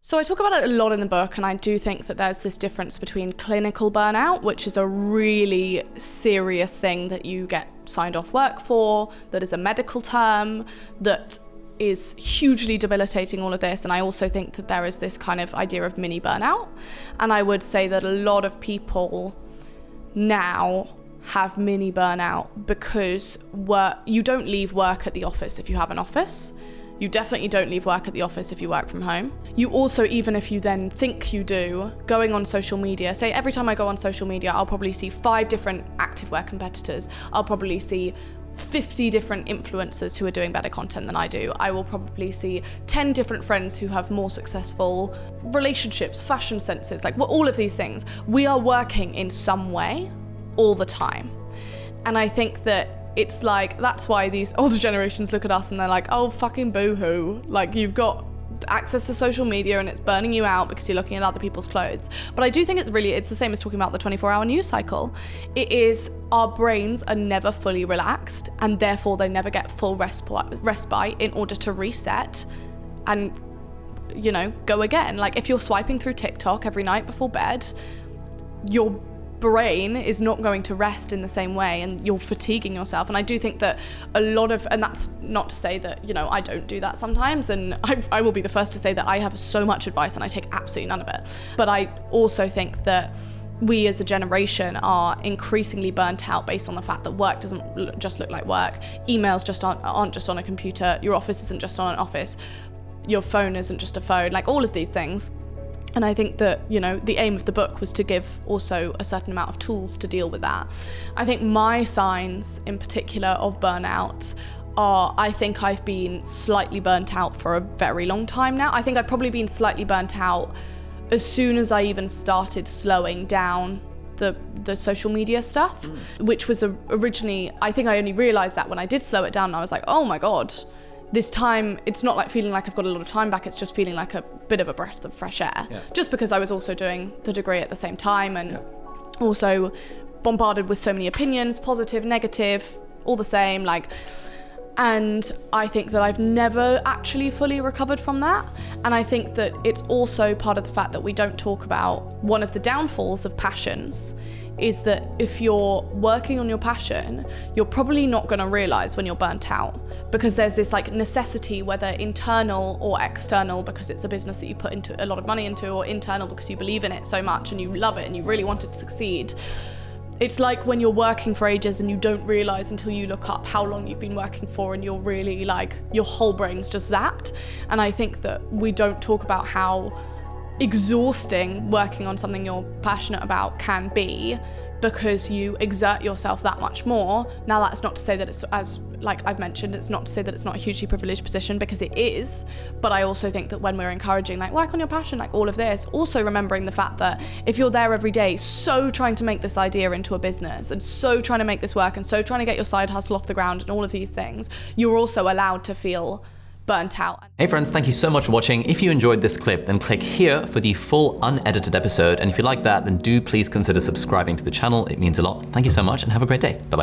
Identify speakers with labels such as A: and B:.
A: So I talk about it a lot in the book, and I do think that there's this difference between clinical burnout, which is a really serious thing that you get signed off work for, that is a medical term, that is hugely debilitating, all of this. And I also think that there is this kind of idea of mini burnout. And I would say that a lot of people now have mini burnout because you don't leave work at the office if you have an office. You definitely don't leave work at the office if you work from home. You also, even if you then think you do, going on social media, say every time I go on social media, I'll probably see 5 different activewear competitors. I'll probably see 50 different influencers who are doing better content than I do. I will probably see 10 different friends who have more successful relationships, fashion senses, like all of these things. We are working in some way all the time. And I think that it's like, that's why these older generations look at us and they're like, oh, fucking boo-hoo. Like, you've got access to social media and it's burning you out because you're looking at other people's clothes. But I do think it's the same as talking about the 24-hour news cycle. It is, our brains are never fully relaxed, and therefore they never get full respite in order to reset and, go again. Like, if you're swiping through TikTok every night before bed, your brain is not going to rest in the same way, and you're fatiguing yourself. And I do think that and that's not to say that, I don't do that sometimes, and I will be the first to say that I have so much advice and I take absolutely none of it. But I also think that we as a generation are increasingly burnt out based on the fact that work doesn't just look like work. Emails just aren't just on a computer. Your office isn't just on an office. Your phone isn't just a phone, like all of these things. And I think that, the aim of the book was to give also a certain amount of tools to deal with that. I think my signs in particular of burnout are, I think I've been slightly burnt out for a very long time now. I think I've probably been slightly burnt out as soon as I even started slowing down the social media stuff, which was originally, I think I only realized that when I did slow it down, and I was like, oh my God, this time, it's not like feeling like I've got a lot of time back, it's just feeling like a bit of a breath of fresh air. Yeah. Just because I was also doing the degree at the same time, and also bombarded with so many opinions, positive, negative, all the same, and I think that I've never actually fully recovered from that. And I think that it's also part of the fact that we don't talk about one of the downfalls of passions is that if you're working on your passion, you're probably not going to realize when you're burnt out, because there's this necessity, whether internal or external, because it's a business that you put into a lot of money into, or internal because you believe in it so much and you love it and you really want it to succeed. It's like when you're working for ages and you don't realize until you look up how long you've been working for, and you're really your whole brain's just zapped. And I think that we don't talk about how exhausting working on something you're passionate about can be, because you exert yourself that much more. Now, that's not to say that it's, as I've mentioned, it's not to say that it's not a hugely privileged position, because it is. But I also think that when we're encouraging work on your passion, all of this, also remembering the fact that if you're there every day so trying to make this idea into a business, and so trying to make this work, and so trying to get your side hustle off the ground and all of these things, you're also allowed to feel burnt out.
B: Hey friends, thank you so much for watching. If you enjoyed this clip, then click here for the full unedited episode. And if you like that, then do please consider subscribing to the channel. It means a lot. Thank you so much and have a great day. Bye-bye.